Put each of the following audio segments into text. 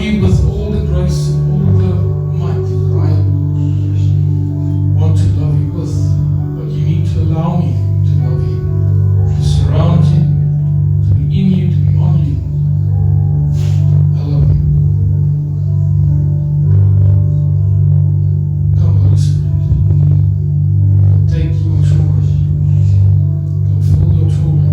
you with all the grace and all the might that I want to love you with, but you need to allow me to love you, to surround you, to be in you, to be on you. I love you. Come, Holy Spirit. Take your children. Come fill your children.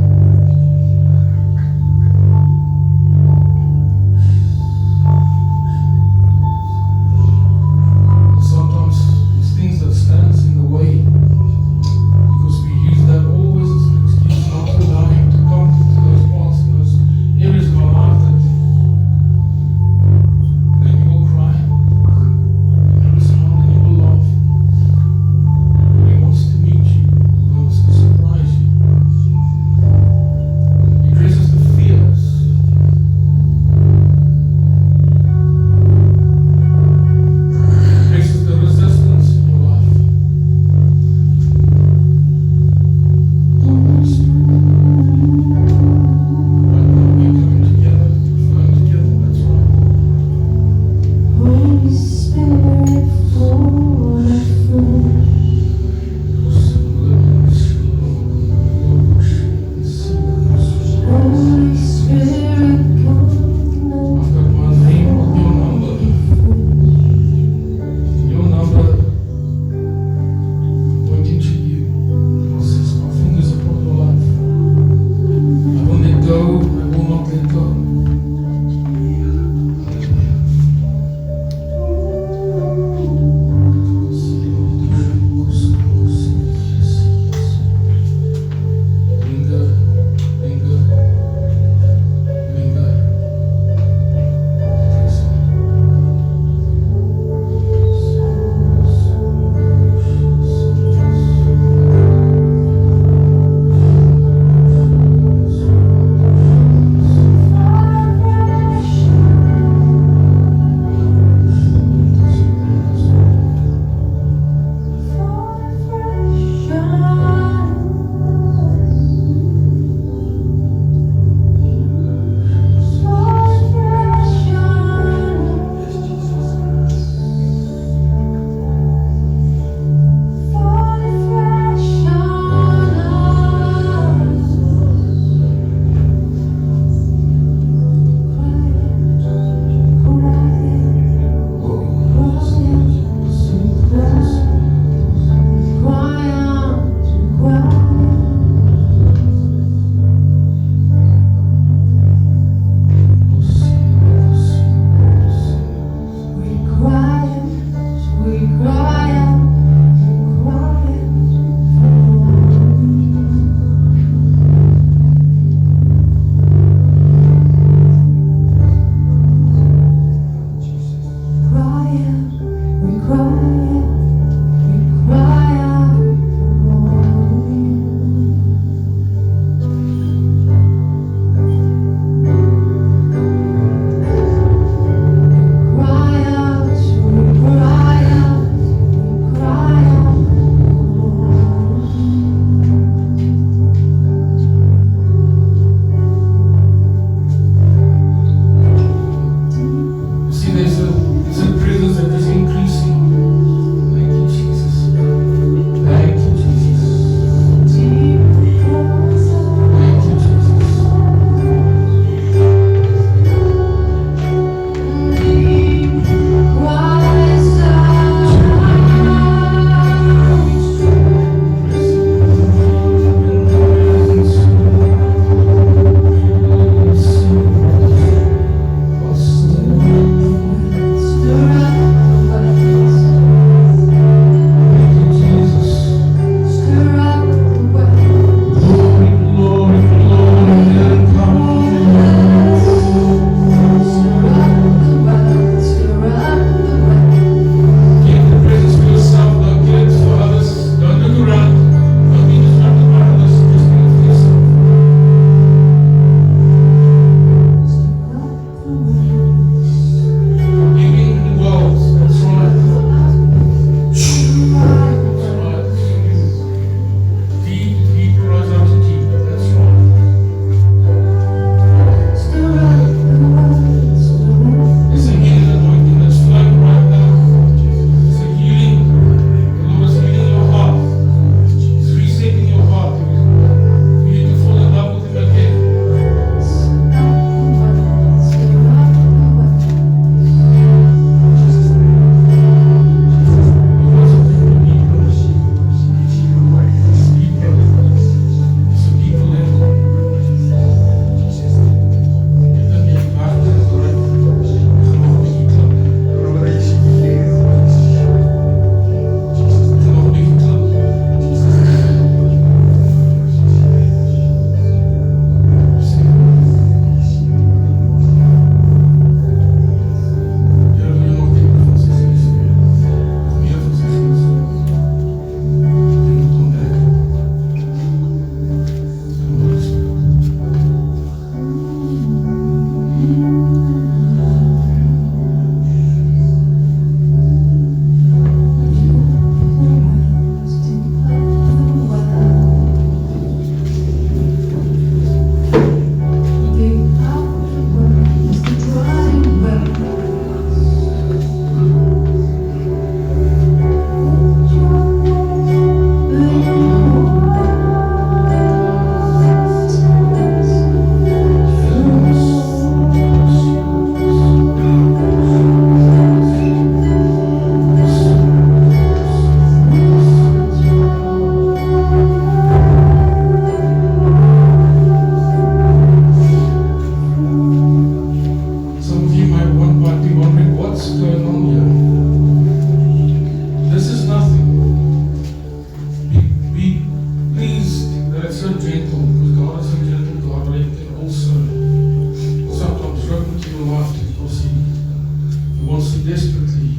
wants to desperately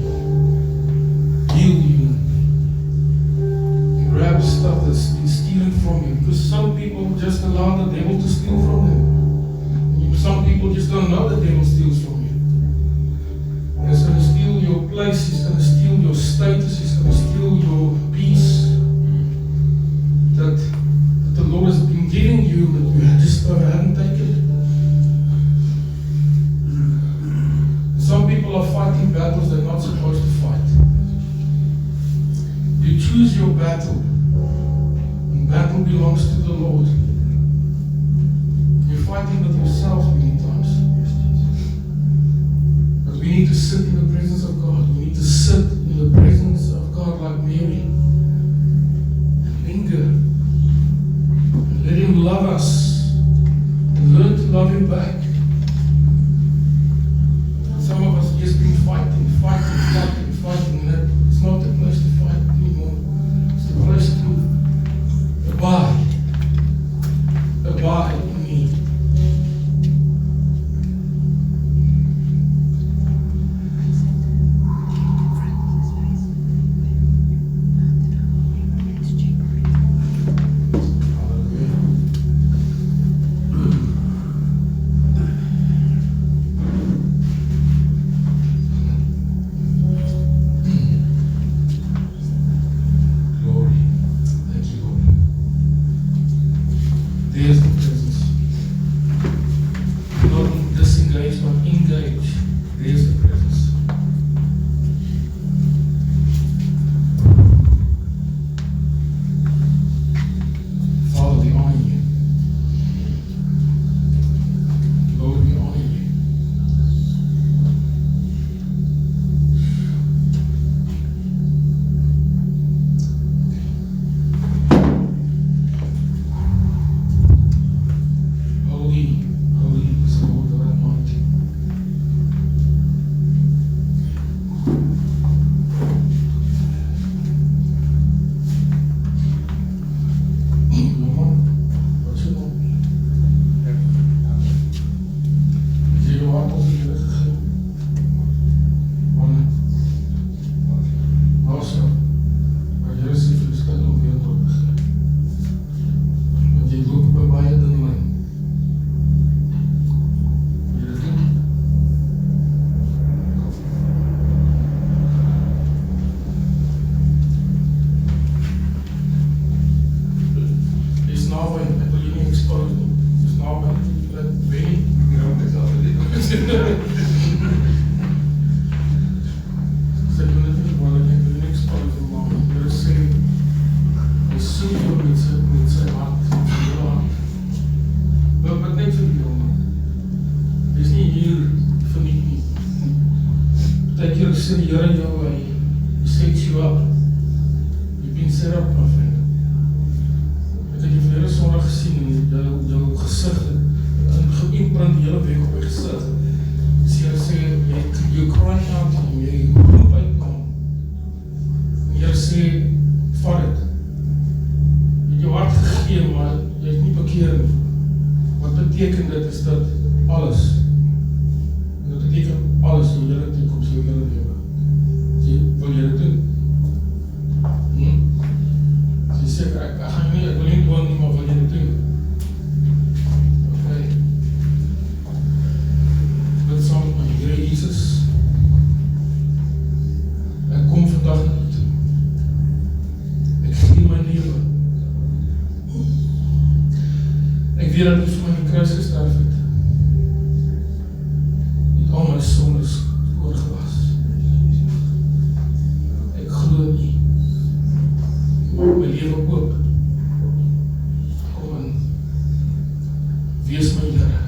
heal you and grab stuff that's been stealing from you. Because some people just allow the devil to steal from them. Some people just don't know the devil steals from you. And it's going to steal your place, it's going to steal your status, it's going to steal your peace that the Lord has been giving you, but you just haven't taken it. Some people are fighting battles they're not supposed to fight. You choose your battle, and battle belongs to the Lord. You're fighting with yourself many times. But we need to sit in the presence of God. We need to sit in the presence of God like Mary and linger and let Him love us and learn to love Him back. Some of us have just been fighting, and it's not the place to fight anymore. It's the place to abide in me. There's the presence. Not disengage, but engage. There's the presence. Father, we honor you. Lord, we honor you. Holy is the Lord God Almighty. Mama, what's your name? Is jy jou hart op die Here gegee? Wanneer? Also, maar Here sê vir die stil om weer te begin. Want jy loop by baie dun lyn. Sê die Here jou, He sets you up. You've been set up, my friend. Ek het verlede Sondag gesien en jou gesig geïmprint die hele week op my gesig. Here sê, you cry out to Him, jy roep uit na Hom. En Here sê, vat het. Jy het jou hart gegee, maar jy het nie bekeer nie. Wat beteken dit is dat alles, en dit beteken alles in jou toekoms, jou hele lewe. Wil jy dit doen? Sy sê, ek wil nie doen nie, maar wil jy dit doen? Ok. Bid saam met my, Here Jesus. Ek kom vandag na U toe. Ek gee my lewe. Ek weet dat U vir my in die kruis gesterf het. U het al my sondes oorgewas. Glo nie. Maak my lewe oop. Kom in. Wees my Here.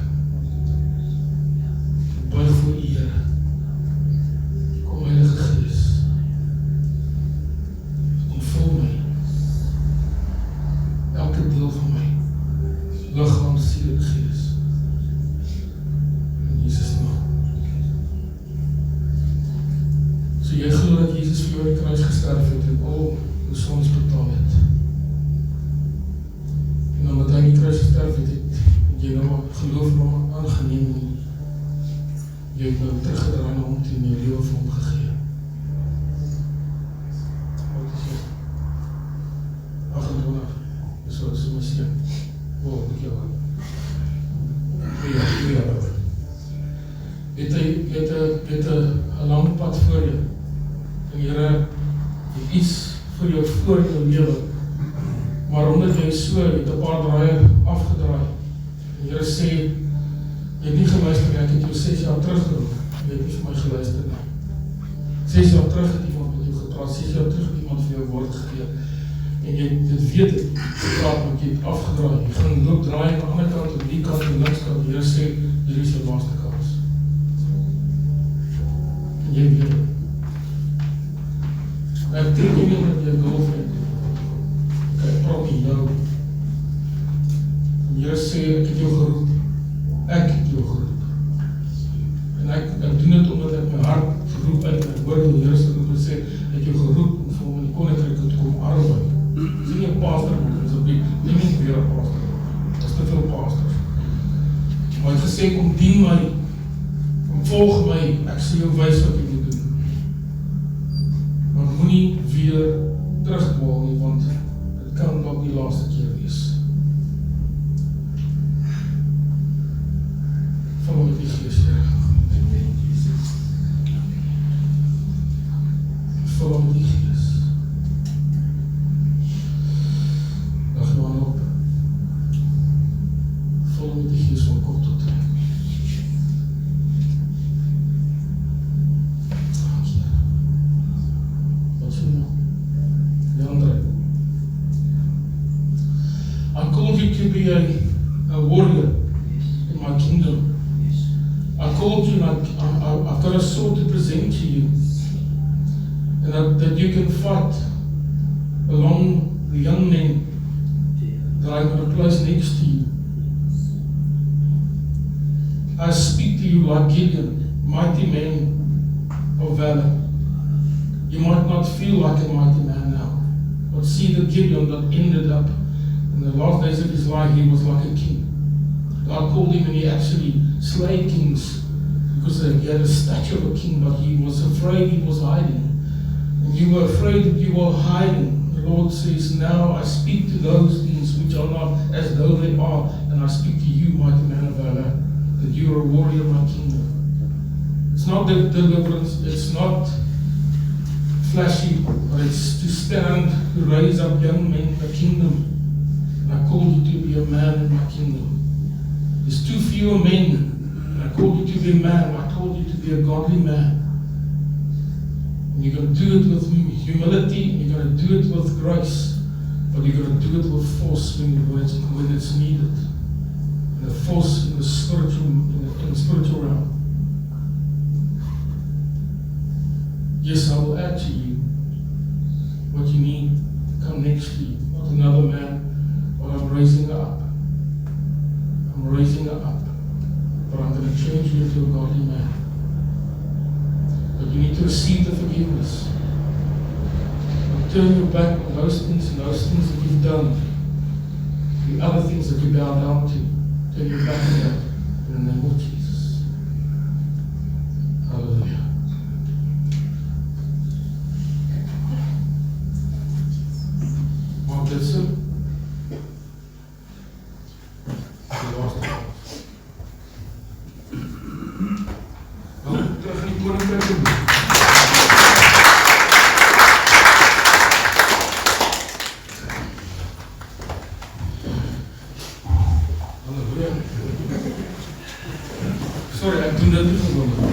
Buig voor U, Here. Kom Heilige Gees. Ontvul my. Elke deel van my. Liggaam, siel en gees. In Jesus naam. So jy glo dat Jesus vir jou in die kruis gesterf het en al jou sondes betaal het. En omdat hy in die kruis gesterf het, het jy nou geloof nog aangeneem en jy het nou teruggedraai na hom toe en jou lewe vir hom een pad voor jou. En die Here het iets vir jou voor in jou lewe. Maar omdat jy so het 'n paar draaie afgedraai. En die Here sê, jy het nie geluister nie, ek het jou 6 jaar teruggeroep. Jy het nie vir my geluister nie. 6 jaar terug het iemand met jou gepraat, 6 jaar terug het iemand vir jou woord gegee. En jy dit weet het, gepraat, want jy het afgedraai. Jy gaan loop draai aan die ander kant, op die kant, en links kant. Die Here sê, hier is jou laaste kans. En jy weet het. Ek trek nie meer met jou girlfriend. Ek praat nie jou. En Here sê, ek het jou geroep. Ek het jou geroep. En ek doen dit omdat ek my hart geroep uit, en ek hoor die Here se roep en sê, ek het jou geroep om vir my in die koninkryk te kom arbeid. Dis nie 'n pastor moet, asseblief, nie weer 'n pastor. Daar is te veel pastors. Maar hy het gesê, kom dien my, kom volg my, ek sal jou wys wat jy moet doen. Maar moenie weer terugdwaal nie, want dit kan dalk die laaste keer wees. Val met die Gees, Here. Val met die Gees. Lag jou aan op. Val met die Gees van kop tot teen. Dank Here. Wat sê nou? Die andere. I'm called you to be a warrior in my kingdom. I called you and I've got a sword to present to you. And that you can fight along the young men that I'm going to place next to you. I speak to you like Gideon, mighty man of valor. You might not feel like a mighty man now, but see the Gideon that ended up in the last days of his life, he was like a king. God called him and he actually slayed kings because he had a stature of a king, but he was afraid, he was hiding. And you were afraid that you were hiding. The Lord says, now I speak to those things which are not as though they are, and I speak to you, mighty man of valor, that you are a warrior of my kingdom. It's not deliverance, it's not flashy, but it's to stand, to raise up young men in the kingdom. And I call you to be a man in my kingdom. There's too few men, and I called you to be a man, I told you to be a godly man. And you're going to do it with humility, and you're going to do it with grace, but you're going to do it with force when it's needed. And the force in the spiritual realm. Yes, I will add to you what you need to come next to you. Not another man, but I'm raising her up. I'm raising her up. But I'm going to change you into a godly man. But you need to receive the forgiveness. Don't turn your back on those things that you've done. The other things that you bow down to. Turn your back on that in the name of Jesus. Hallelujah. Maak dit so. Die laaste kans. Welkom terug in die koninkryk. Halleluja. Sorry, ek doen dit nie gewoonlik.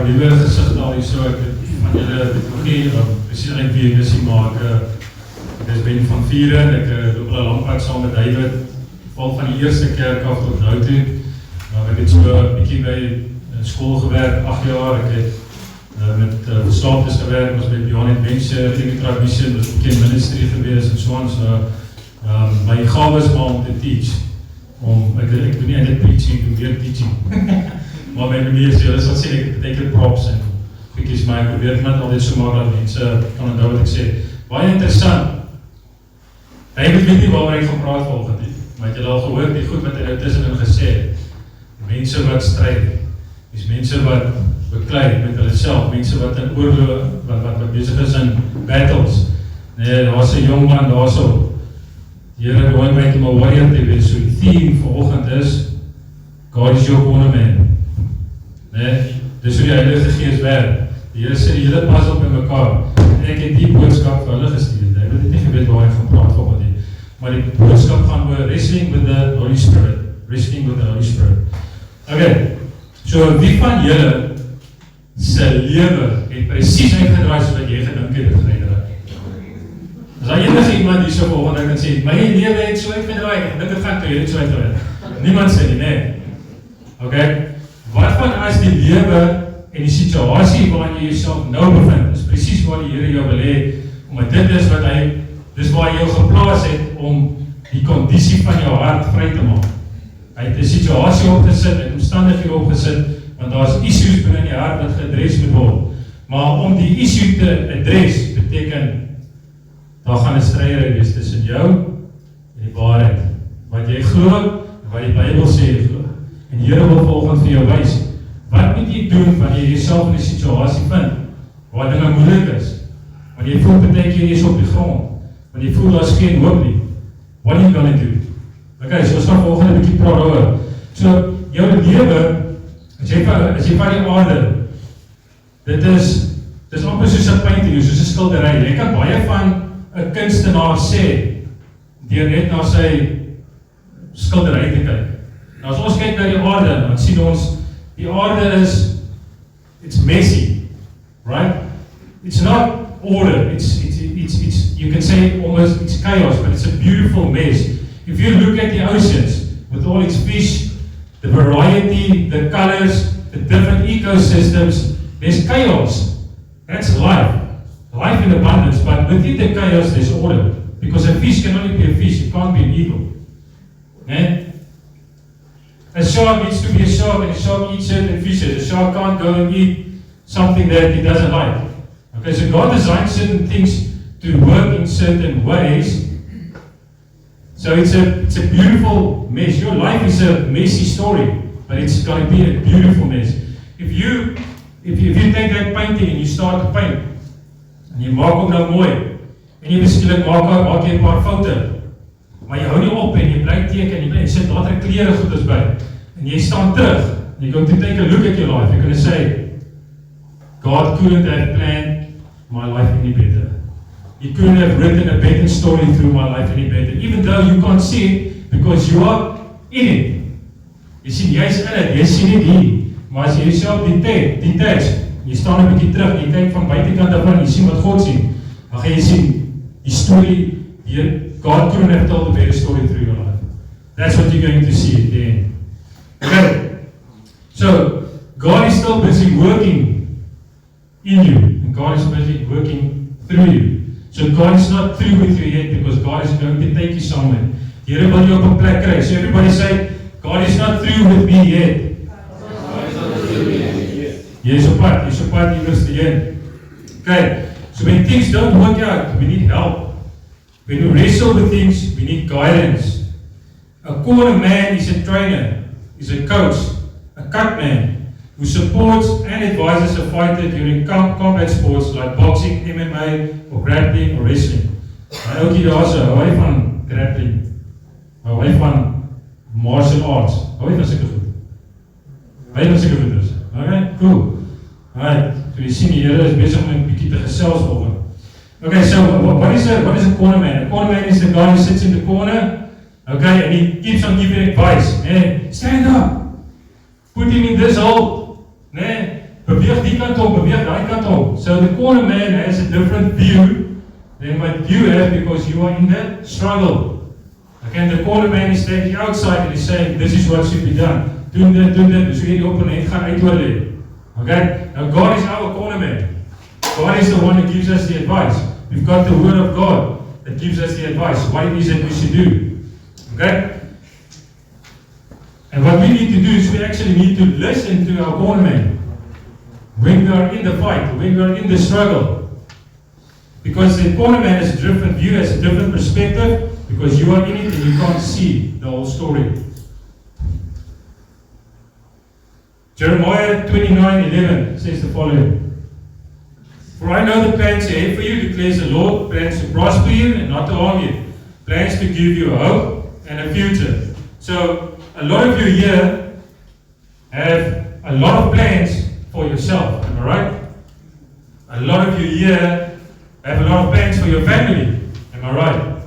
Nuwe gezicht al hier so, ek het van julle nog nie precies uit wie ek is nie, maar ek is Ben van Vieren, ek loop al lang pad saam met David, val van die eerste kerk af tot nou toe, ek het so 'n bietjie by skool gewerk, 8 jaar, ek het met verslaafdes gewerk, was by Beyond Adventure, Trinity Mission, was bekend ministry gewees en so aan, so my gawe is maar om te teach, ek doen nie eintlik preaching, ek doen weer teaching. Maar my manier is, julle sal sê, ek beteken props en goedkies, maar ek probeer net altyd so maak dat mense kan onthou wat ek sê. Baie interessant. Hy weet nie waaroor ek gaan praat volgende, maar het julle al gehoor die goed wat hy nou tussenin gesê het. Mense wat stryd, Dis mense wat beklei met hulle self, mense wat in oorlog, wat besig is in battles. Nee, daar's 'n jong man daarso. Die Here nooi my om 'n warrior te wees. So die theme vanoggend is God is your corner man. Nee, dis hoe die Heilige Gees werk. Die Here sê die hele pas op in mekaar. En ek het die boodskap vir hulle gestuur. Ek het nie geweet waar ek gaan praat vanoggend nie. Maar die boodskap gaan oor wrestling with the Holy Spirit. Wrestling with the Holy Spirit. Okay, so wie van julle se lewe het presies uitgedraai soos wat jy gedink het uitgedraai? As daar enige iemand hier so vanoggend kan sê, my lewe het so uitgedraai, ek dink dit gaan toe het so uitgedraai. Niemand sê nie, nee. Okay, wat van as die lewe en die situasie waarin jy jouself nou bevind, is presies waar die Here jou wil hê, omdat dit is wat dis waar hy jou geplaas het om die kondisie van jou hart vry te maak. Hy het 'n situasie opgesit, hy het omstandighede opgesit, want daar's issues binne in die hart wat geadres moet word. Maar om die issue te adres, beteken, daar gaan 'n stryery wees tussen jou en die waarheid. Wat jy glo, en wat die Bybel sê jy glo. En die Here wil volgens vir jou wys, wat moet jy doen wanneer jy jouself in 'n situasie vind, waar dinge moeilik is, wanneer jy voel beteken jy is op die grond, wanneer jy voel daar's geen hoop nie, what are you gonna do? Okay, so ons gaan volgende 'n bietjie praat oor. So, jou lewe, as jy van die aarde, dis amper soos 'n painting, soos 'n skildery. Jy kan baie van 'n kunstenaar sê, deur net na sy skildery te kyk. Nou as ons kyk na die aarde, dan sien ons, die aarde it's messy, right? It's not order, it's you can say almost it's chaos, but it's a beautiful mess. If you look at the oceans, with all its fish, the variety, the colors, the different ecosystems, there's chaos. That's life. Life in abundance, but within the chaos there's order. Because a fish can only be a fish, it can't be an eagle. Okay? A shark needs to be a shark, and a shark eats certain fishes. A shark can't go and eat something that he doesn't like. Okay, so God designed certain things to work in certain ways. So it's a beautiful mess. Your life is a messy story, but it's going to be a beautiful mess. If you take that painting and you start to paint, en jy maak hom nou mooi, en jy beskiklik maak jy 'n paar foute, maar jy hou nie op en jy bly teken, en jy sit later kleure goeders by, en jy staan terug, and you're going to take a look at your life, you're going to say, God couldn't have planned my life any better. He couldn't have written a better story through my life any better, even though you can't see it, because you are in it. Jy sien, jy is in het, jy sien nie die, maar as jy jouself detach, jy staan 'n bietjie terug, jy kyk van buitekant af en jy sien wat God sien, dan gaan jy sien, die story, God couldn't have told a better story through your life. That's what you're going to see at the end. Okay, so, God is still busy working in you, and God is busy working through you. So God is not through with you yet, because God is going to take you somewhere. Die Here wil jou op 'n plek kry. So everybody say, God is not through with me yet. Jy is op pad iewers heen. Okay, so when things don't work out, we need help. When we wrestle with things, we need guidance. A corner man is a trainer, is a coach, a cut man, who supports and advises a fighter during combat sports like boxing, MMA, or grappling or wrestling. My oukie daar's hou hy van grappling, hou hy van martial arts, hou hy van sulke goed. Hou hy van sulke goed is. Okay, cool. Alright, so jy sien die Here is besig om 'n bietjie te gesels volgens. Okay, so what is a corner man? A corner man is the guy who sits in the corner, okay, and he keeps on giving advice. Hey, stand up, put him in this hole, beweeg die kant op, beweeg daai kant op. So the corner man has a different view than what you have, because you are in the struggle. Okay, the corner man is standing outside and is saying, this is what should be done. Doen dit, so jy die opponent gaan uitoorlê. Okay, now God is our corner man. God is the one who gives us the advice. We've got the word of God that gives us the advice, what it is that we should do. Okay? And what we need to do is we actually need to listen to our corner man when we are in the fight, when we are in the struggle. Because the corner man has a different view, has a different perspective, because you are in it and you can't see the whole story. Jeremiah 29:11 says the following. For I know the plans ahead for you, declares the Lord, plans to prosper you and not to harm you, plans to give you a hope and a future. So, a lot of you here have a lot of plans for yourself, am I right? A lot of you here have a lot of plans for your family, am I right?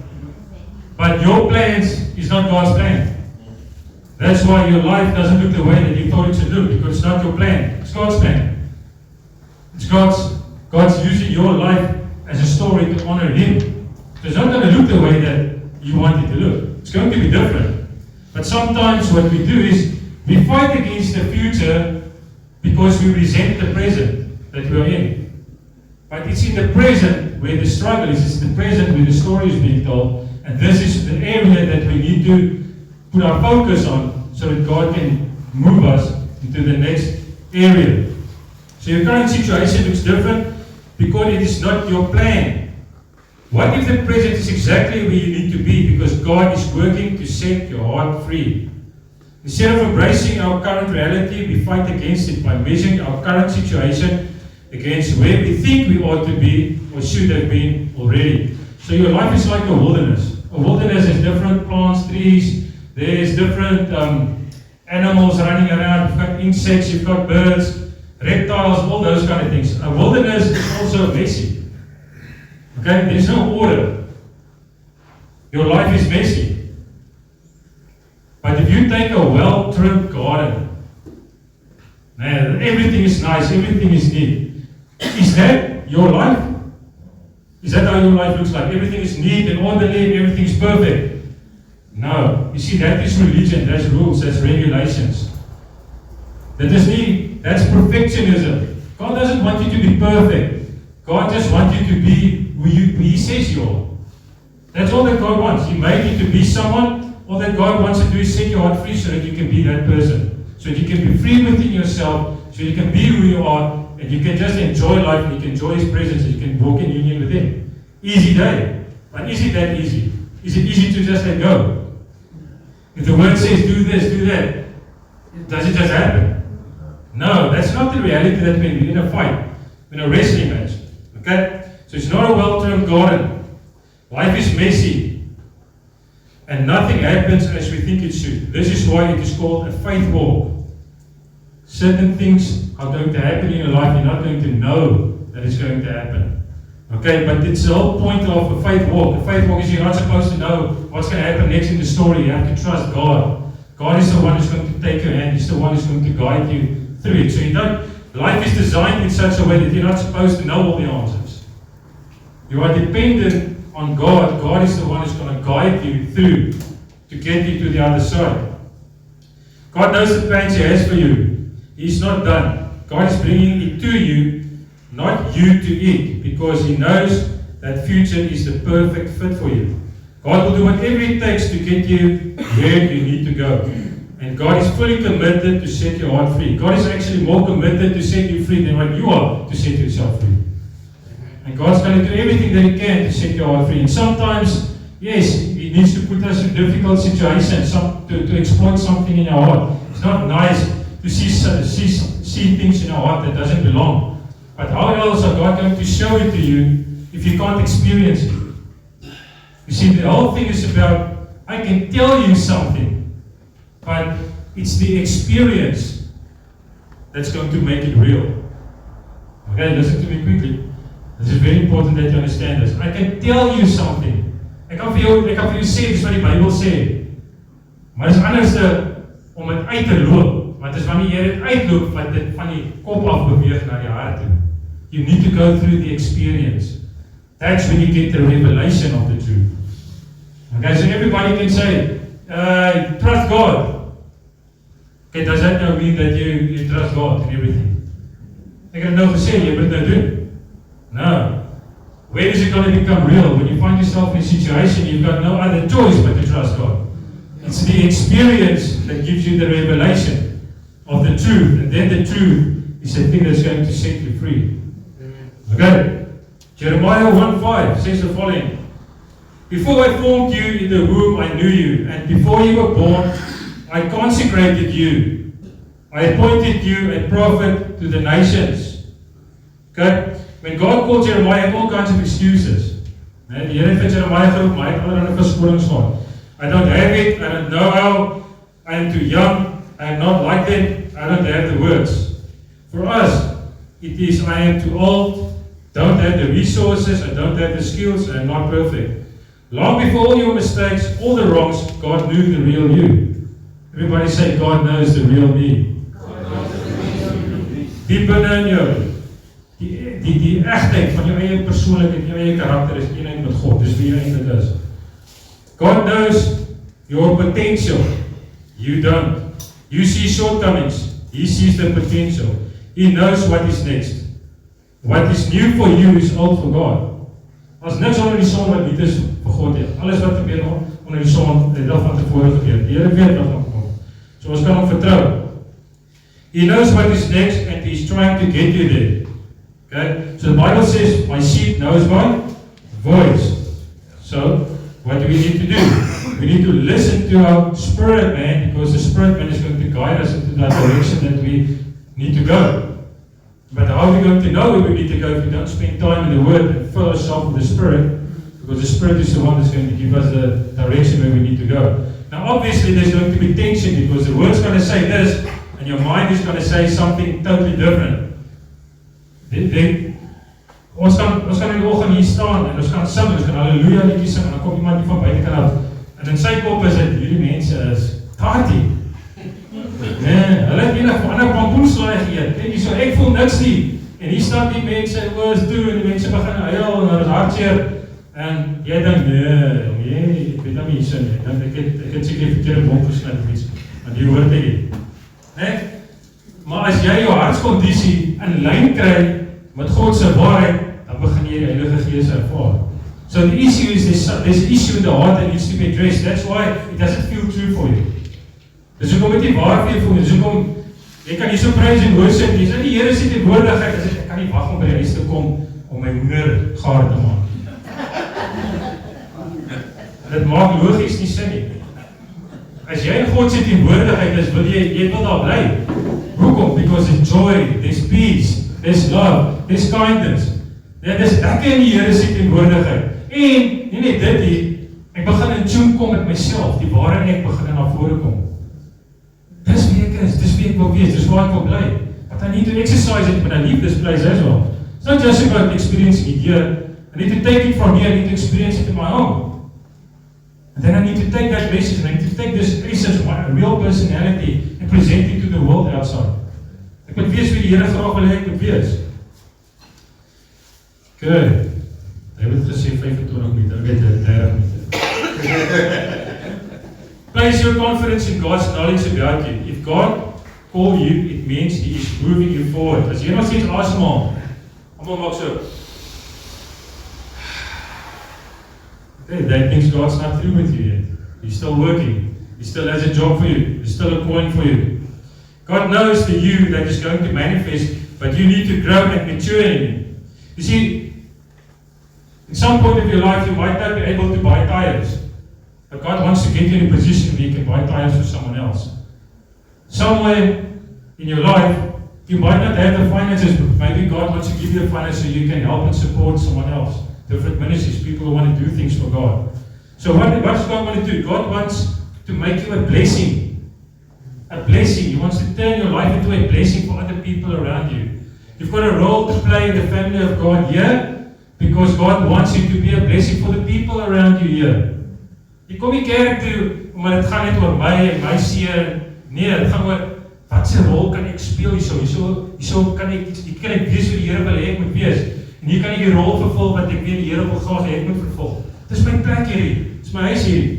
But your plans is not God's plan. That's why your life doesn't look the way that you thought it should look, because it's not your plan, it's God's plan. It's God's using your life as a story to honor Him. So it's not going to look the way that you want it to look. It's going to be different. But sometimes what we do is we fight against the future because we resent the present that we are in. But it's in the present where the struggle is. It's the present where the story is being told. And this is the area that we need to put our focus on so that God can move us into the next area. So your current situation looks different because it is not your plan. What if the present is exactly where you need to be because God is working to set your heart free? Instead of embracing our current reality, we fight against it by measuring our current situation against where we think we ought to be or should have been already. So your life is like a wilderness. A wilderness has different plants, trees, there's different animals running around, you've got insects, you've got birds, reptiles, all those kind of things. A wilderness is also messy. Okay, there's no order. Your life is messy. But if you take a well-trimmed garden, man, everything is nice, everything is neat. Is that your life? Is that how your life looks like? Everything is neat and orderly and everything is perfect. No. You see, that is religion, that's rules, that's regulations. That's perfectionism. God doesn't want you to be perfect. God just wants you to be who He says you are. That's all that God wants. He made you to be someone. All that God wants to do is set your heart free so that you can be that person. So that you can be free within yourself, so you can be who you are, and you can just enjoy life, and you can enjoy His presence, and you can walk in union with Him. Easy day. But is it that easy? Is it easy to just let go? If the word says do this, do that, does it just happen? No, that's not the reality that when we're in a fight, in a wrestling match. Okay? So it's not a well-trimmed garden. Life is messy. And nothing happens as we think it should. This is why it is called a faith walk. Certain things are going to happen in your life, you're not going to know that it's going to happen. Okay, but it's the whole point of a faith walk. A faith walk is you're not supposed to know what's going to happen next in the story. You have to trust God. God is the one who's going to take your hand. He's the one who's going to guide you through it. So life is designed in such a way that you're not supposed to know all the answers. You are dependent on God. God is the one who's going to guide you through to get you to the other side. God knows the plans He has for you. He's not done. God is bringing it to you, not you to it, because He knows that future is the perfect fit for you. God will do whatever it takes to get you where you need to go. And God is fully committed to set your heart free. God is actually more committed to set you free than what you are to set yourself free. And God's going to do everything that He can to set your heart free. And sometimes, yes, He needs to put us in difficult situations to exploit something in our heart. It's not nice to see things in our heart that doesn't belong. But how else are God going to show it to you if you can't experience it? You see, the whole thing is about, I can tell you something, but it's the experience that's going to make it real. Okay, listen to me quickly. This is very important that you understand this. I can tell you something. Ek kan vir jou sê, dis wat die Bybel sê. Maar dit is anders om dit uit te loop. Want dis wanneer jy dit uitloop, wat dit van die kop af beweeg na die hart toe. You need to go through the experience. That's when you get the revelation of the truth. Okay, so everybody can say, trust God. Okay, does that now mean that you trust God in everything? Ek het nou gesê, jy moet nou doen. No. Where is it going to become real? When you find yourself in a situation, you've got no other choice but to trust God. It's the experience that gives you the revelation of the truth. And then the truth is the thing that's going to set you free. Okay. Jeremiah 1:5 says the following. Before I formed you in the womb, I knew you. And before you were born, I consecrated you. I appointed you a prophet to the nations. Okay? When God called Jeremiah, he had all kinds of excuses. Die Here het vir Jeremiah geroep, maar hy het allerlei verskonings gehad. I don't have it, I don't know how, I am too young, I am not like them, I don't have the words. For us, it is, I am too old, don't have the resources, I don't have the skills, I am not perfect. Long before all your mistakes, all the wrongs, God knew the real you. Everybody say, God knows the real me. Diep binne in jou, die echtheid van jou eie persoonlikheid, jou eie karakter is eenheid met God, dis wie jy eintlik is. God knows your potential, you don't. You see shortcomings, He sees the potential. He knows what is next. What is new for you is old for God. As niks onder die son wat niet is vir God nie. Alles wat gebeur onder die son, het al van tevore gebeur. Die Here weet wat gaan kom. So ons kan hom vertrou. He knows what is next and He's trying to get you there. Okay? So the Bible says, my sheep knows my voice. So, what do we need to do? We need to listen to our spirit man, because the spirit man is going to guide us into that direction that we need to go. But how are we going to know where we need to go if we don't spend time in the Word and fill ourselves with the Spirit? Because the Spirit is the one that's going to give us the direction where we need to go. Now obviously there's going to be tension, because the Word's going to say this, and your mind is going to say something totally different. Ons kan in die oggend hier staan, en ons kan sing, ons kan halleluja liedjie sing, en dan kom iemand die van buitekant af, en in sy kop is dit, hierdie mense is taartie. Nee, hulle het enig van ander pampoenslaai geëet, en so, ek voel niks nie, en hier staan die mense, oors toe, en die mense begin huil, en hulle is hartseer, en jy dink, nee, ek weet nou nie hier sin, ek het seker verkeerde bom gesluit of iets, want die hoort ek nie. Nee? Maar as jy jou hartskondisie in lyn kry met God se waarheid, dan begin jy die Heilige Gees ervaar. So the issue is there's an issue in the heart that needs to be addressed. That's why it doesn't feel true for you. Dis hoekom dit nie waar vir jou voel, dis hoekom jy kan hier so praise en worship, jy sê die Here se teenwoordigheid, ek kan nie wag om by die huis te kom om my hoender gaar te maak. Dit maak logies nie sin nie. As jy in God se teenwoordigheid is, wil jy wil daar bly. Hoekom? Because there's joy, there's peace, there's love, there's kindness. Dit is lekker in die Here se teenwoordigheid. En nie net dit nie, ek begin in tune kom met myself, die ware ek begin na vore kom. Dis wie ek is, dis wie ek wil wees, dis waar ek wil bly. But I need to exercise it, but I leave this place as well. It's not just about experiencing it here. I need to take it from here, I need to experience it in my home. And then I need to take that message, and I need to take this essence of my real personality and present it to the world outside. Ek moet wees wie die Here graag wil hê ek moet wees. Good. Hy het gesê 25 minute, ek weet 30 minute. Place your confidence in God's knowledge about you. If God called you, it means He is moving you forward. As jy nog steeds asemhaal, almal maak so. Okay, that means God's not through with you yet. He's still working. He still has a job for you. He's still a calling for you. God knows the you that is going to manifest, but you need to grow and mature in Him. You see, in some point of your life, you might not be able to buy tires, but God wants to get you in a position where you can buy tires for someone else. Somewhere in your life, you might not have the finances, but maybe God wants to give you the finances so you can help and support someone else. Different ministries, people who want to do things for God. So what does God want to do? God wants to make you a blessing. A blessing. He wants to turn your life into a blessing for other people around you. You've got a role to play in the family of God here, because God wants you to be a blessing for the people around you here. Jy kom nie kerk toe, omdat het gaan net oor my en my seer. Nee, het gaan oor, wat se rol kan ek speel hierso kan ek wees wie die Here wil hê ek moet wees. En hier kan ek die rol vervul wat ek weet die Here wil graag hê ek moet vervul. Dis my plek hierdie, dis my huis hierdie.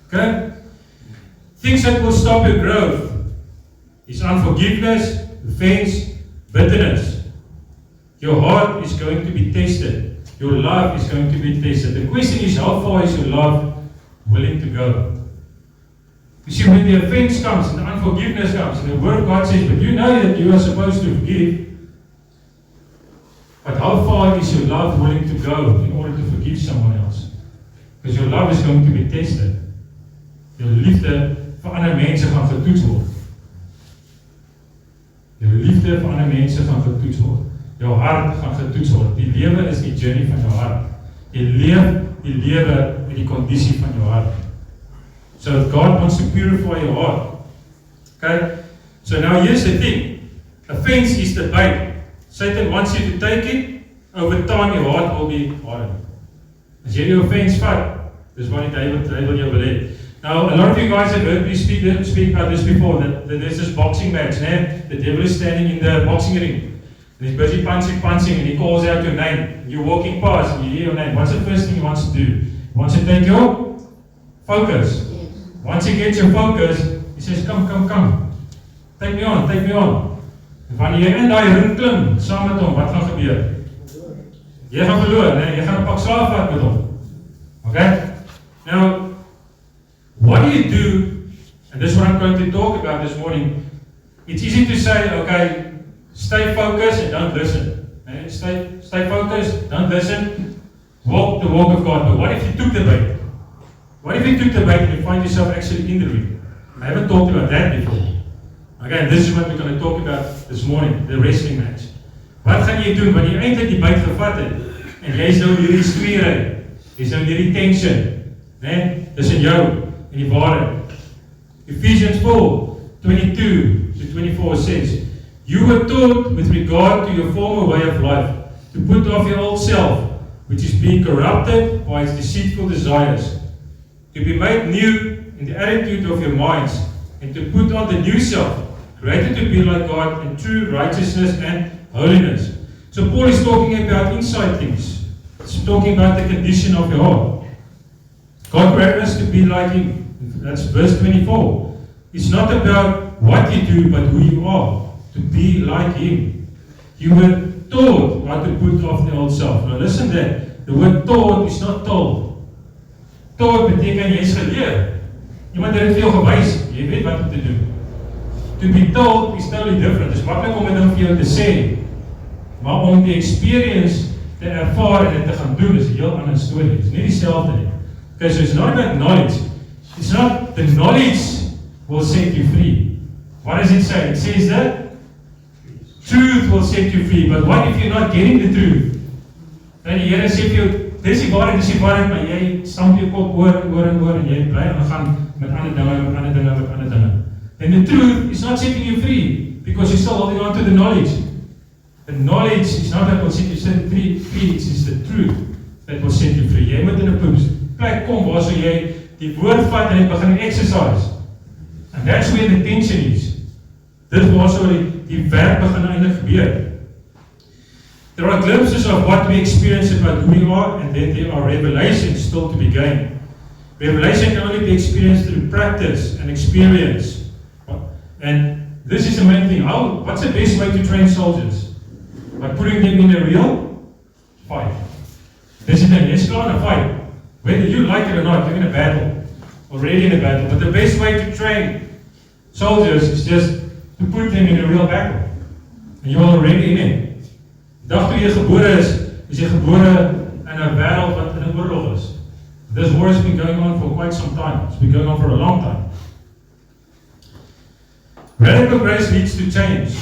Okay? Things that will stop your growth is unforgiveness, offense, bitterness. Your heart is going to be tested. Your love is going to be tested. The question is, how far is your love willing to go? You see, when the offense comes and the unforgiveness comes, and the word of God says, but you know that you are supposed to forgive, but how far is your love willing to go in order to forgive someone else? Because your love is going to be tested. Jou liefde vir ander mense gaan getoets word. Jou liefde vir ander mense gaan getoets word. Jou hart gaan getoets word. Die lewe is die journey van jou hart. Jy leef die lewe met die kondisie van jou hart. So God wants to purify your heart. Okay? So now here's the thing. Offense is the bait. Satan wants you to take it. Over time your heart will be hardened. As jy die offense vat, dis wat die duiwel jou wil hê. Now, a lot of you guys have heard me speak about this before, that there's this boxing match, the devil is standing in the boxing ring, and he's busy punching, and he calls out your name, and you're walking past, and you hear your name. What's the first thing he wants to do? He wants to take your focus. Once he gets your focus, he says, come, take me on. En wanneer jy in die ring klim, saam met hom, wat gaan gebeur? Jy gaan verloor, jy gaan 'n pak slaag vat met hom. Okay? Now, what do you do, and this is what I'm going to talk about this morning. It's easy to say, okay, stay focused and don't listen. Stay focused, don't listen, walk the walk of God. But what if you took the bait? What if you took the bait and you find yourself actually in the ring? I haven't talked about that before. Okay, and this is what we're going to talk about this morning, the wrestling match. Wat gaan jy doen wanneer jy eintlik die byt gevat het en jy is nou hierdie spiere, jy is nou hierdie tension, dis in jou en die waarheid. Ephesians 4:22-24 says, "You were taught with regard to your former way of life to put off your old self, which is being corrupted by its deceitful desires, to be made new in the attitude of your minds, and to put on the new self, created to be like God in true righteousness and holiness." So Paul is talking about inside things. He's talking about the condition of your heart. God created us to be like Him. That's verse 24. It's not about what you do, but who you are, to be like Him. You were taught how to put off the old self. Now listen there. The word taught is not told. Taught beteken jy is geleer. Iemand het dit vir jou gewys. Jy weet wat om te doen. To be told is totally different. Dit is maklik om dit vir jou te sê. Maar om die experience te ervaar en dit te gaan doen is 'n heel ander storie. Dit is nie dieselfde nie. Okay, so it's not about knowledge. It's not the knowledge will set you free. What does it say? It says that truth will set you free. But what if you're not getting the truth? Dan die Here sê vir jou, dis die waarheid, maar jy stamp jou kop oor en jy bly aangaan met ander dinge. And the truth is not setting you free because you're still holding on to the knowledge. The knowledge is not that will set you free, it's the truth that will set you free. Jy moet in 'n plek kom waar so jy die woord vat en jy begin exercise. And that's where the tension is. Dit waar so die werk begin eintlik gebeur. There are glimpses of what we experience about who we are, and then there are revelations still to be gained. Revelation can only be experienced through practice and experience. And this is the main thing. What's the best way to train soldiers? By putting them in a real fight. This is the thing. It's not a fight. Whether you like it or not, you're in a battle. Already in a battle. But the best way to train soldiers is just to put them in a real battle. And you're already in it. Die dag toe jy gebore is jy gebore in 'n wêreld wat in 'n oorlog is. This war has been going on for quite some time. It's been going on for a long time. Radical grace leads to change.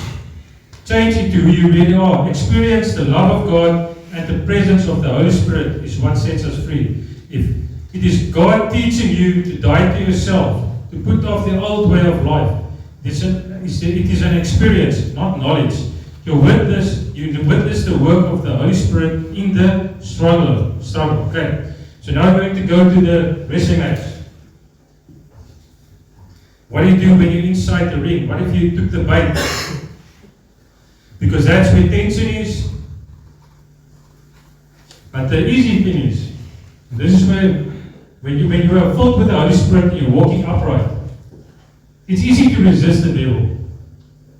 Change into who you really are. Experience the love of God and the presence of the Holy Spirit is what sets us free. If it is God teaching you to die to yourself, to put off the old way of life, it is an experience, not knowledge. You witness the work of the Holy Spirit in the struggle. Okay. So now we're going to go to the wrestling match. What do you do when you're inside the ring? What if you took the bait? Because that's where tension is. But the easy thing is, this is where, when you are filled with the Holy Spirit and you're walking upright, it's easy to resist the devil.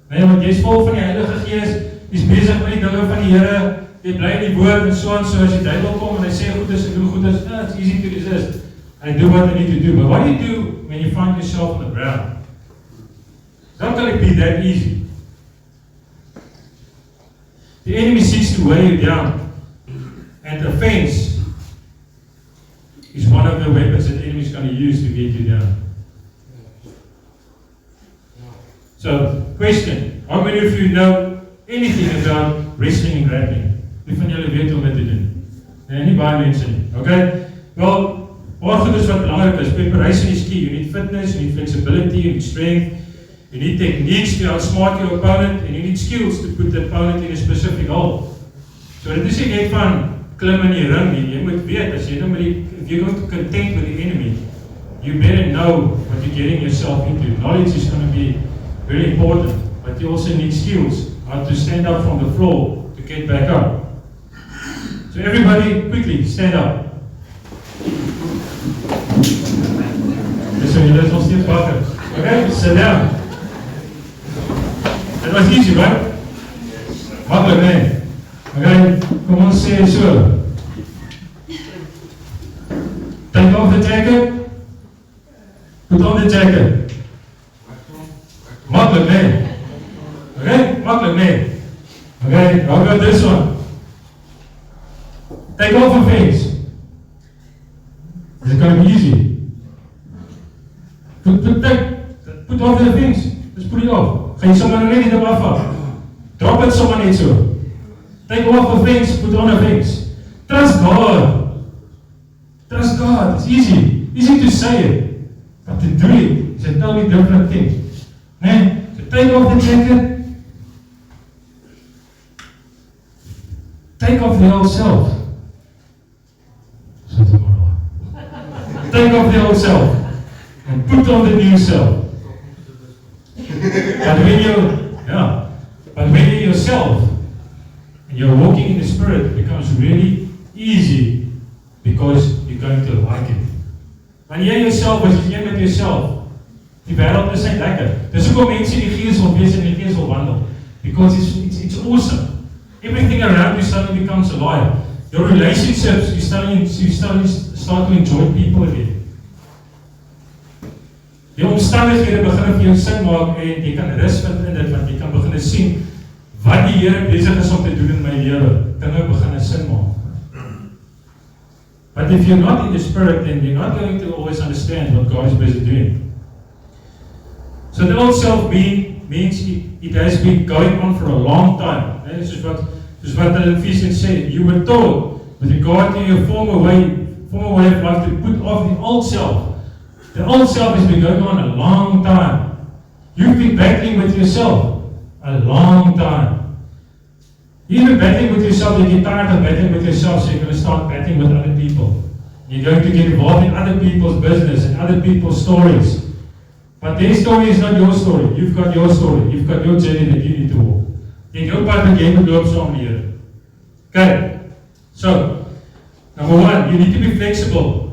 Want jy is vol van die Heilige Gees, jy is besig met die dinge van die Here, jy bly in die woord en so as die duiwel kom en hy sê goed is en doen goed is, it's easy to resist. I do what I need to do. But what do you do when you find yourself on the ground? It's not going to be that easy. The enemy seeks to weigh you down. And offense is one of the weapons that the enemy is going to use to get you down. So, question. How many many of you know anything about wrestling and grappling? Wie van julle weet hoe om dit te doen? Nee, nie baie mense nie. Okay? Wel, paar goed is wat belangrik is. Preparation is key. You need fitness, you need flexibility, you need strength, you need techniques to outsmart your opponent, and you need skills to put the opponent in a specific hole. So dit is nie net van klim in die ring nie. Jy moet weet, as jy nou met die, if you're going to contend with the enemy, you better know what you're getting yourself into. Knowledge is going to be very important, but you also need skills, how to stand up from the floor to get back up. So everybody, quickly, stand up. So you let's all steeds wakker. Okay, sit down. That was easy, right? Maklik, nee. Okay, kom ons sê so. Take off the jacket. Put on the jacket. Maklik, nee. Okay, maklik, nee. Okay, how about this one? Take off your face. Is it going to be easy? Put off the things. Just put it off. Ga jy sommer nou net die ding afvat. Drop it sommer net so. Take off the things, put on the things. Trust God. Trust God. It's easy. Easy to say it. But to do it is a totally different thing. Nee? So take off the jacket. Take off the old self. Take off the old self. And put on the new self. But when you're yourself and you're walking in the Spirit, it becomes really easy because you're going to like it. Wanneer jy jouself is, jy met jouself. Die wêreld is net lekker. Dis hoekom mense in die gees wil wees en in die gees wil wandel. Because it's awesome. Everything around you suddenly becomes alive. Your relationships, you start to enjoy people again. Die omstandighede begin vir jou sin maak en jy kan rus vind in dit, want jy kan begin sien wat die Here besig is om te doen in my lewe. Dinge begin sin maak. But if you're not in the Spirit, then you're not going to always understand what God is busy doing. So the old self means it has been going on for a long time. This is what the Ephesians said. You were told with regard to your former way of life to put off the old self. The old self has been going on a long time. You've been battling with yourself a long time. You've been battling with yourself, you get tired of battling with yourself, so you're going to start battling with other people. You're going to get involved in other people's business and other people's stories. But their story is not your story. You've got your story. You've got your journey that you need to walk. En jou pad wat jy moet loop saam met die Here. Okay. So, number one, you need to be flexible.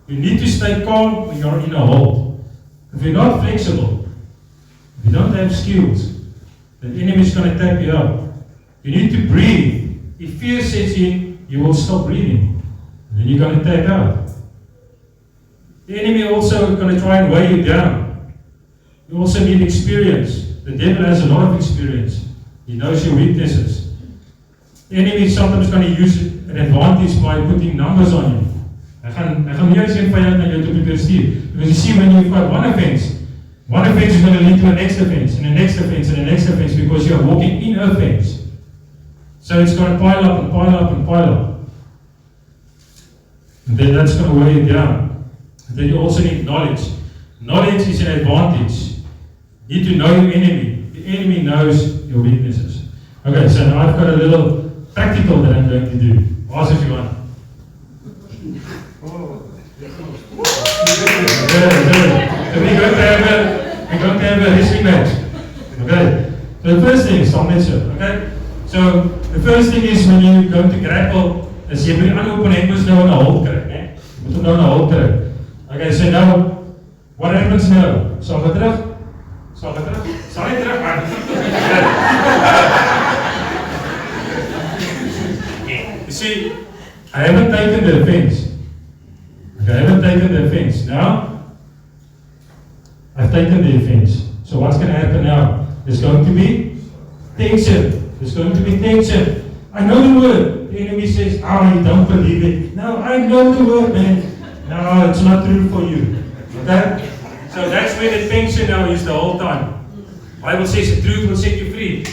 You need to stay calm when you're in a hole. If you're not flexible, if you don't have skills, the enemy is going to tap you up. You need to breathe. If fear sets in, you will stop breathing. And then you're going to tap out. The enemy also is going to try and weigh you down. You also need experience. The devil has a lot of experience. He knows your weaknesses. The enemy is sometimes going to use an advantage by putting numbers on you. Hy gaan meer as een vyand na jou toe probeer stuur. Because you see, when you've got one offense is going to lead to a next offense, and a next offense, and a next offense, because you're walking in offense. So it's going to pile up and pile up and pile up. And then that's going to weigh you down. And then you also need knowledge. Knowledge is an advantage. You need to know your enemy. The enemy knows your weaknesses. Okay, so now I've got a little practical that I'm going to do. Ask if you want. So we're going to have a wrestling match. Okay. So the first thing is okay. So the first thing is when you're going to grapple, is jy moet die ander opponent mos nou in 'n hold kry, né? Jy moet hom nou in 'n hold kry. Okay, so now what happens now? Sal hy terug? Man. You see, I haven't taken the offense. Okay, I haven't taken the offense. Now, I've taken the offense. So what's going to happen now? There's going to be tension. There's going to be tension. I know the word. The enemy says, you don't believe it. No, I know the word, man. No, it's not true for you. Okay? So that's where the tension now is the whole time. Bible says the truth will set you free.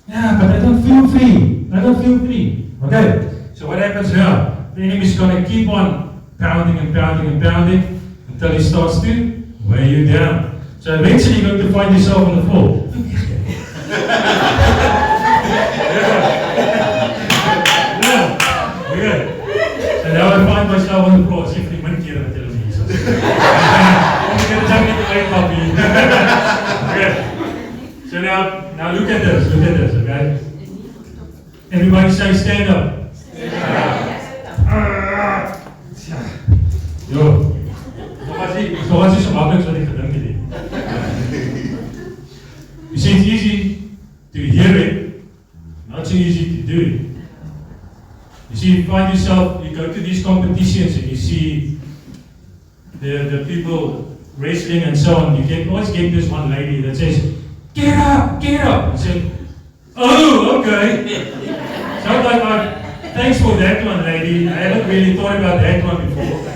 Yeah, but I don't feel free. I don't feel free. Okay, so what happens now? The enemy is going to keep on pounding and pounding and pounding until he starts to weigh you down. So eventually you're going to find yourself on the floor. So now I find myself on the floor. As if die min kere wat julle hier is. Om jy dan net uit papier. Okay. So now look at this, okay? Everybody say stand up. Yo. So wat is so maklik wat ek gedink het. You see, it's easy to hear it, not so easy to do it. You see, you find yourself, you go to these competitions and you see the people wrestling and so on. You always get this one lady that says, get up, get up. You say, oh, okay. So like, thanks for that one, lady. I haven't really thought about that one before.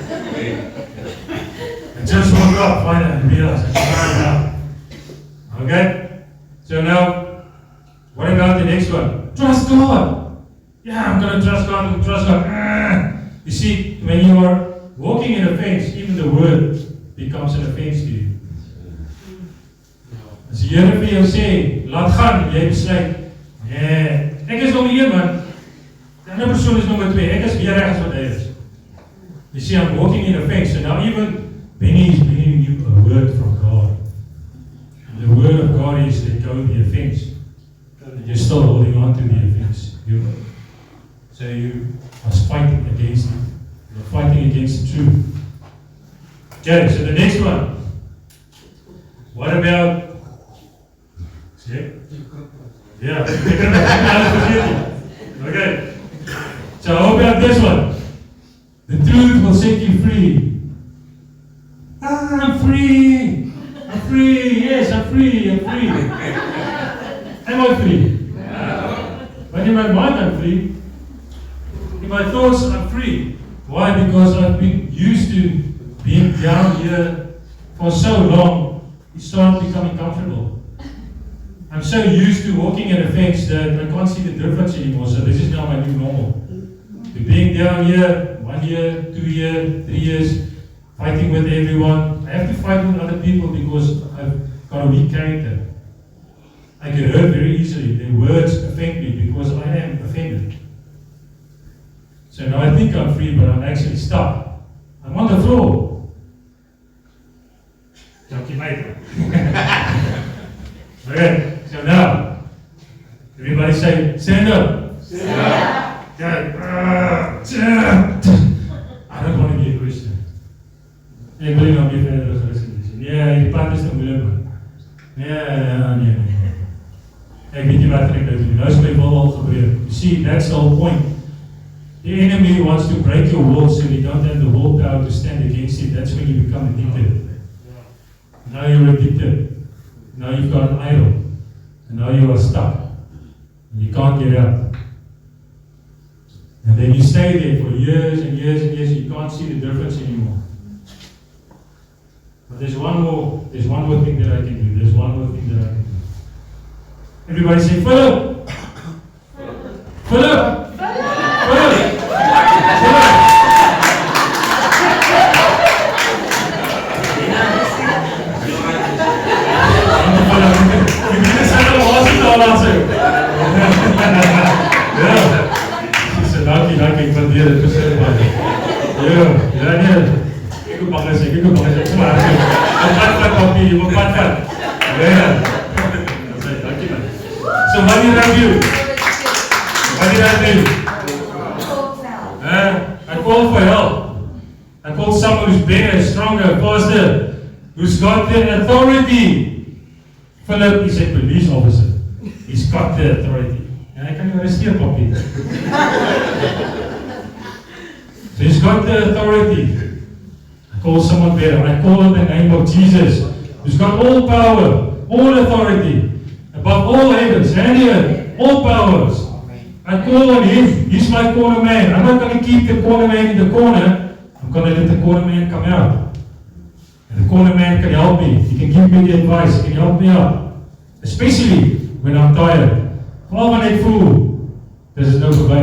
I just woke up, finally, and realized it's fine now. Okay? So now, what about the next one? Trust God. Yeah, I'm going to trust God, trust God. You see, when you are walking in offense, even the word becomes an offense to you. As die Here vir jou sê, laat gaan, jy besluit, ek is nommer 1 man, die ander persoon is nommer 2, ek is weer reg as wat hy is. You see, I'm walking in offense, so now even Benny is bringing you a word from God. And the word of God is let go of the offense. And you're still holding on to the offense. So you are fighting against it. You're fighting against the truth. Okay, so the next one. What about... Yeah. Okay. So how about this one? The truth will set you free. I'm free. I'm free. Yes, I'm free. I'm free. Am I free? No. But in my mind, I'm free. In my thoughts, I'm free. Why? Because I've been used to being down here for so long, it started becoming comfortable. I'm so used to walking in a fence that I can't see the difference anymore. So this is now my new normal. To being down here, 1 year, 2 years, 3 years, fighting with everyone. I have to fight with other people because I've got a weak character. I get hurt very easily. Their words offend me because I am offended. So now I think I'm free, but I'm actually stuck. I'm on the floor. Junkie mate. Okay, so now, everybody say, stand up. Stand up. Okay. I don't want to be a Christian. Ek wil nie nou meer verder Christen wees nie. Nee, die pad is te moeilik man. Nee. Ek weet nie wat ek nou doen. Nou is my wil al gebreek. You see, that's the whole point. The enemy wants to break your will so you don't have the willpower to stand against it. That's when you become addicted. Now you're addicted. Now you've got an idol. And now you are stuck. And you can't get out. And then you stay there for years and years and years. You can't see the difference anymore. But there's one more thing that I can do. There's one more thing that I can do. Everybody say, Philip! Philip! Dankie, ek waardeer dit beslis baie. Ek kom bang is, kom maar. Ek vat papier, ek vat. Dankie man. So what did I do? I called for help. I called someone who's better, stronger, faster, who's got the authority. Philip is a police officer. He's got the authority. En hy kan nie arresteer papier. So he's got the authority. I call someone better. I call in the name of Jesus, who's got all power, all authority, above all heavens and earth, all powers. I call on him. He's my corner man. I'm not going to keep the corner man in the corner. I'm going to let the corner man come out. And the corner man can help me. He can give me the advice. He can help me out. Especially when I'm tired. Veral wanneer ek voel, dis is nou verby.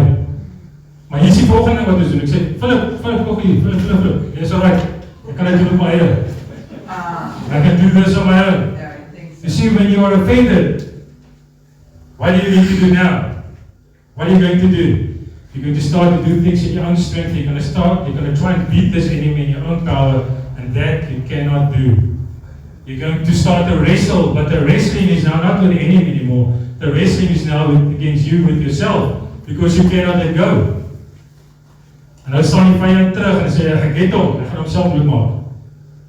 Maar hier is die volgende wat ons doen. Ek sê, Philip, kom hier, Philip. Yes, alright. Ek kan dit doen op my eie. I can do this on my own. Yeah, I think so. You see, when you are offended, what do you need to do now? What are you going to do? You're going to start to do things in your own strength. You're going to try and beat this enemy in your own power, and that you cannot do. You're going to start to wrestle, but the wrestling is now not with the enemy anymore. The wrestling is now against you, with yourself, because you cannot let go. En nou staan die vyand terug en sê, ek het hom, ek gaan hom self bloedmaak.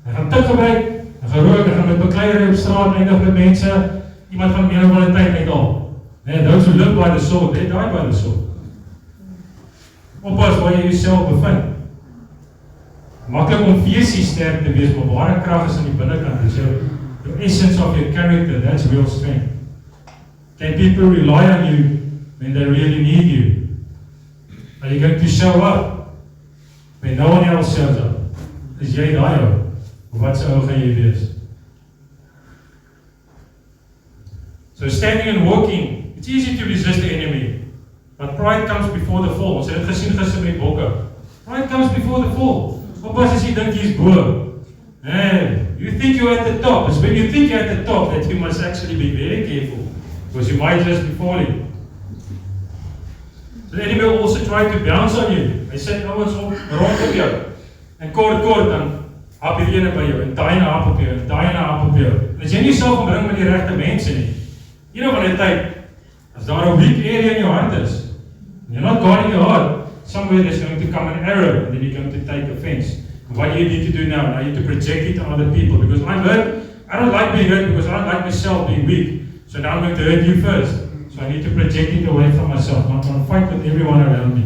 Ek gaan tik gebruik, ek gaan rook, ek gaan met bekleidery op straat eindig met mense, iemand van meer van die tyd uithaal. Nee, those who live by the sword, they die by the sword. Oppas waar jy jouself bevind. Maklik om feesie sterk te wees, maar ware krag is in die binnekant. Dis your essence of your character, that's real strength. Can people rely on you when they really need you? Are you going to show up when no one else shows up? Is jy daai ou? Wat se ou gaan jy wees? So standing and walking, it's easy to resist the enemy. But pride comes before the fall. Ons het dit gesien gister met bokke. Pride comes before the fall. Oppas as jy dink jy's bo. You think you're at the top. It's when you think you're at the top that you must actually be very careful. Because you might just be falling. So the enemy will also try to bounce on you. Hy sit ouens rondom jou. En kort, dan hap hier ene by jou. En daai ene hap op jou. En daai ene hap op jou. En as jy nie self omring met die regte mense nie. Ene van die tyd, as daar 'n weak area in jou hart is, and you're not guarding your heart, somewhere there's going to come an error, and then you're going to take offense. And what do you need to do now? Now you need to project it on other people. Because I'm hurt. I don't like being hurt because I don't like myself being weak. So now I'm going to hurt you first. So I need to project it away from myself. I'm going to fight with everyone around me.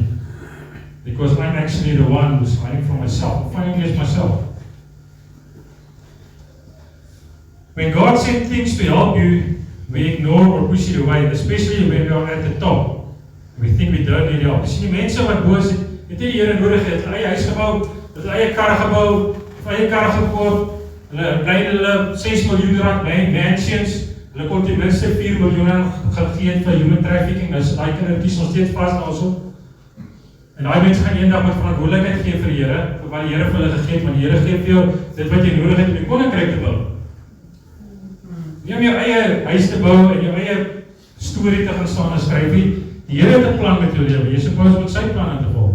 Because I'm actually the one who's fighting for myself. I'm fighting against myself. When God sends things to help you, we ignore or push it away. Especially when we are at the top. We think we don't need help. You see, die mense wat boos het nie die Here nodig het, eie huis gebou, het eie kar gebou, eie kar gekoop, hulle bly in hulle 6 miljoen rand mansions, hulle kon ten minste 4 miljoen gegee vir human trafficking, nou is daai kindertjies nog steeds vas daarso. En daai mense gaan eendag met verantwoordelikheid gee vir die Here, vir wat die Here vir hulle gegee het, want die Here gee vir jou dit wat jy nodig het om die koninkryk te bou. Nie om jou eie huis te bou en jou eie storie te gaan staan en skryf nie. Die Here het 'n plan met jou lewe. Jy suppose met sy plan in te volg.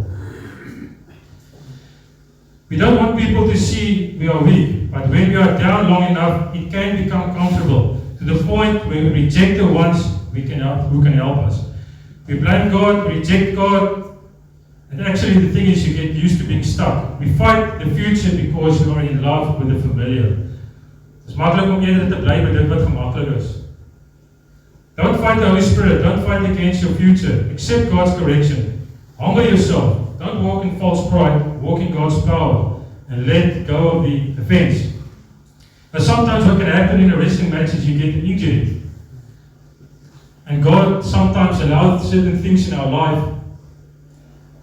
We don't want people to see we are weak, but when we are down long enough, it can become comfortable to the point where we reject the ones who can help us. We blame God, we reject God, and actually the thing is you get used to being stuck. We fight the future because we are in love with the familiar. It's maklik om eerder te bly by dit wat gemaklik is. Don't fight the Holy Spirit. Don't fight against your future. Accept God's correction. Humble yourself. Don't walk in false pride. Walk in God's power. And let go of the offense. Now sometimes what can happen in a wrestling match is you get an injury. And God sometimes allows certain things in our life,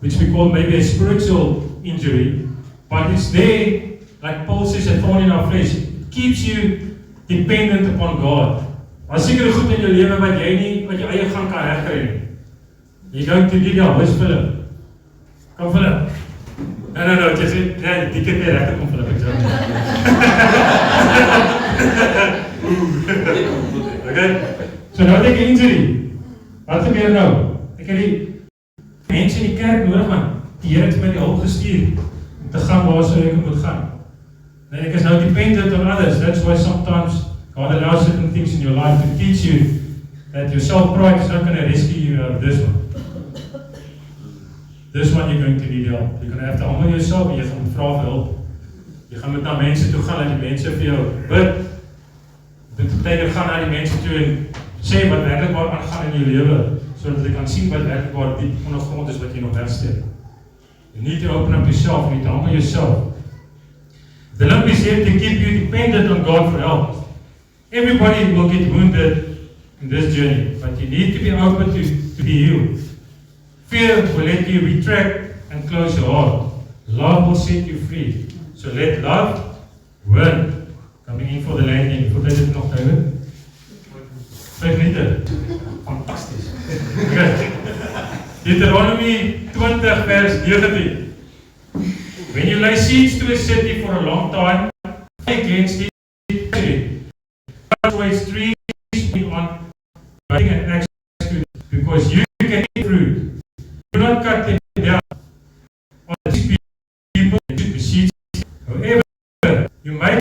which we call maybe a spiritual injury. But it's there, like Paul says, a thorn in our flesh. It keeps you dependent upon God. Maar sekere goed in jou lewe wat jy nie, wat jou eie gang kan regkry nie. Jy going to need help. Where's Philip? Kom Philip. No, jy sê, die kind nie regte kom Philip, ek sê. Okay? So nou het ek 'n injury. Wat gebeur nou? Ek het die mense in die kerk nodig, man. Die Here het my die hulp gestuur om te gaan waar sou ek moet gaan. En ek is nou dependent on others. That's why sometimes God allows certain things in your life to teach you that your self-pride is not going to rescue you out of this one. This one you're going to need help. You're going to have to humble yourself en jy gaan vra vir hulp. Jy gaan met na mense toe gaan en die mense vir jou bid. Dit beteken gaan na die mense toe en sê wat werklik waar aangaan in jou lewe, sodat jy kan sien wat werklik waar diep ondergrond is wat jy nog herstel. You need to open up yourself, you need to humble yourself. The limp is here to keep you dependent on God for help. Everybody will get wounded in this journey, but you need to be open to be healed. Fear will let you retract and close your heart. Love will set you free. So let love win. Coming in for the landing. Voordat dit nog David. 5 minute. Fantasties. Okay. Deuteronomy 20 verse 19. When you lay siege to a city for a long time, against it, its trees on budding and access to it, because you can eat fruit. Do not cut them down. On these people and should besiege. However, you may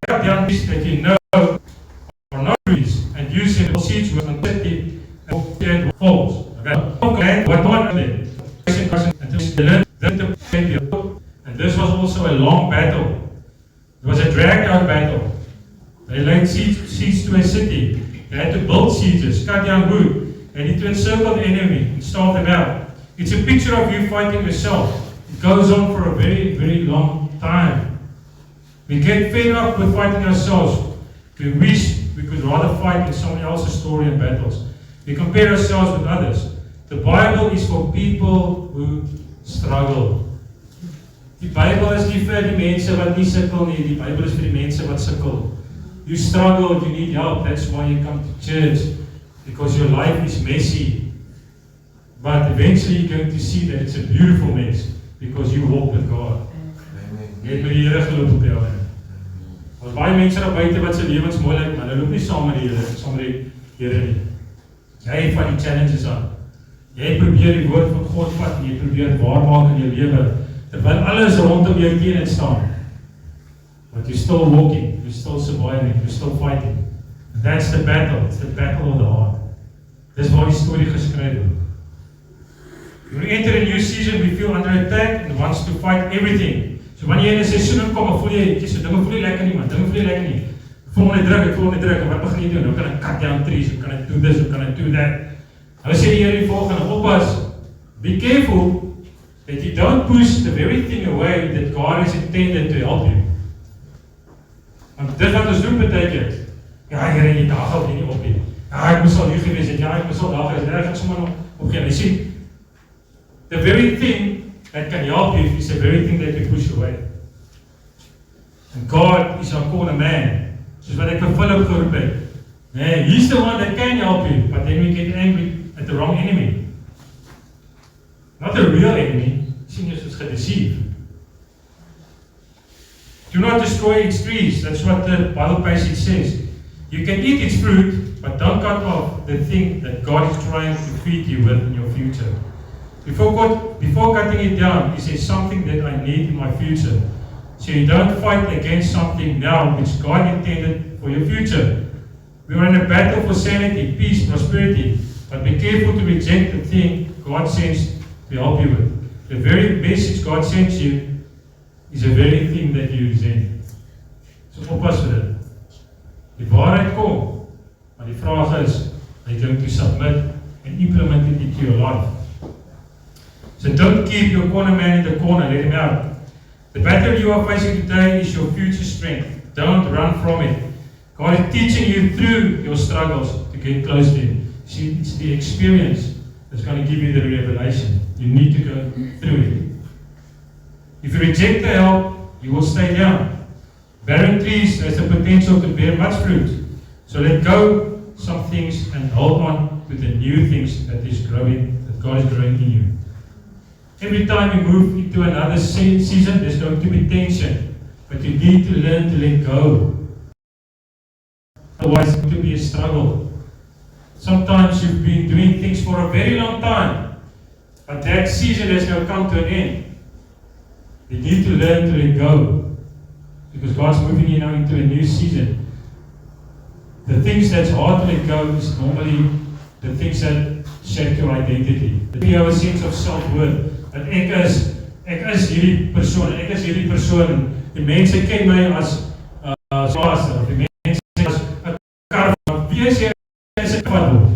cut down trees that you know are not trees and use them to siege with uncertainty and falls. Okay, what one them? And this was also a long battle. It was a dragged out battle. They laid siege to a city. They had to build sieges, cut down wood. They need to encircle the enemy and starve them out. It's a picture of you fighting yourself. It goes on for a very, very long time. We get fed up with fighting ourselves. We wish we could rather fight in someone else's story and battles. We compare ourselves with others. The Bible is for people who struggle. Die Bybel is nie vir die mense wat nie sukkel nie, die Bybel is vir die mense wat sukkel. You struggle, you need help, that's why you come to church, because your life is messy. But eventually you're going to see that it's a beautiful mess, because you walk with God. Jy het met die Here geloop op jou einde. Ons baie mense daar buite wat se lewens mooi lyk, maar hulle loop nie saam met die Here, saam met die Here nie. Jy vat die challenges aan. Jy probeer die woord van God vat en jy probeer waarmaak in jou lewe. Terwyl alles rondom jou teen staan. But you're still walking, you're still surviving, you're still fighting. And that's the battle, it's the battle of the heart. Dis waar die storie geskryf word. When we enter a new season, we feel under attack and wants to fight everything. So wanneer jy in 'n seisoen inkom, voel jy so dinge voel nie lekker nie man, dinge voel nie lekker nie. Ek voel net druk, en wat begin jy doen? Hoe kan ek cut down trees? Hoe kan ek do this? Hoe kan ek do that? Nou sê die Here die volgende, oppas. Be careful that you don't push the very thing away that God is intended to help you. Want dit wat ons doen beteken, ja Here, jy daag al nie op nie. Ja, ek moes al hier gewees het, ja, ek moes al daar gewees het, ek gaan sommer nog opgee. Jy sien, the very thing that can help you is the very thing that you push away. And God is our corner man. Soos wat ek vir Philip geroep het. Nee, he's the one that can help you, but then we get angry at the wrong enemy. Not the real enemy, sien jy soos gedeceive. Do not destroy its trees, that's what the Bible passage says. You can eat its fruit, but don't cut off the thing that God is trying to feed you with in your future. Before cutting it down, He says something that I need in my future. So you don't fight against something now which God intended for your future. We are in a battle for sanity, peace, prosperity, but be careful to reject the thing God sends to help you with. The very message God sends you is the very thing that you resent. So oppas vir dit. Die waarheid kom, maar die vraag is, are you going to submit and implement it into your life? So don't keep your corner man in the corner, let him out. The battle you are facing today is your future strength. Don't run from it. God is teaching you through your struggles to get close to Him. See, it's the experience that's going to give you the revelation. You need to go through it. If you reject the help, you will stay down. Barren trees has the potential to bear much fruit. So let go some things and hold on to the new things that God is growing in you. Every time you move into another season, there's going to be tension. But you need to learn to let go. Otherwise, it's going to be a struggle. Sometimes you've been doing things for a very long time, but that season has now come to an end. You need to learn to let go, because God's moving you now into a new season. The things that's hard to let go is normally the things that shape your identity. That you have a sense of self-worth. Dat ek is hierdie persoon, die mense ken my as pastor, of die mense as 'n kar, wie is jy as 'n kar?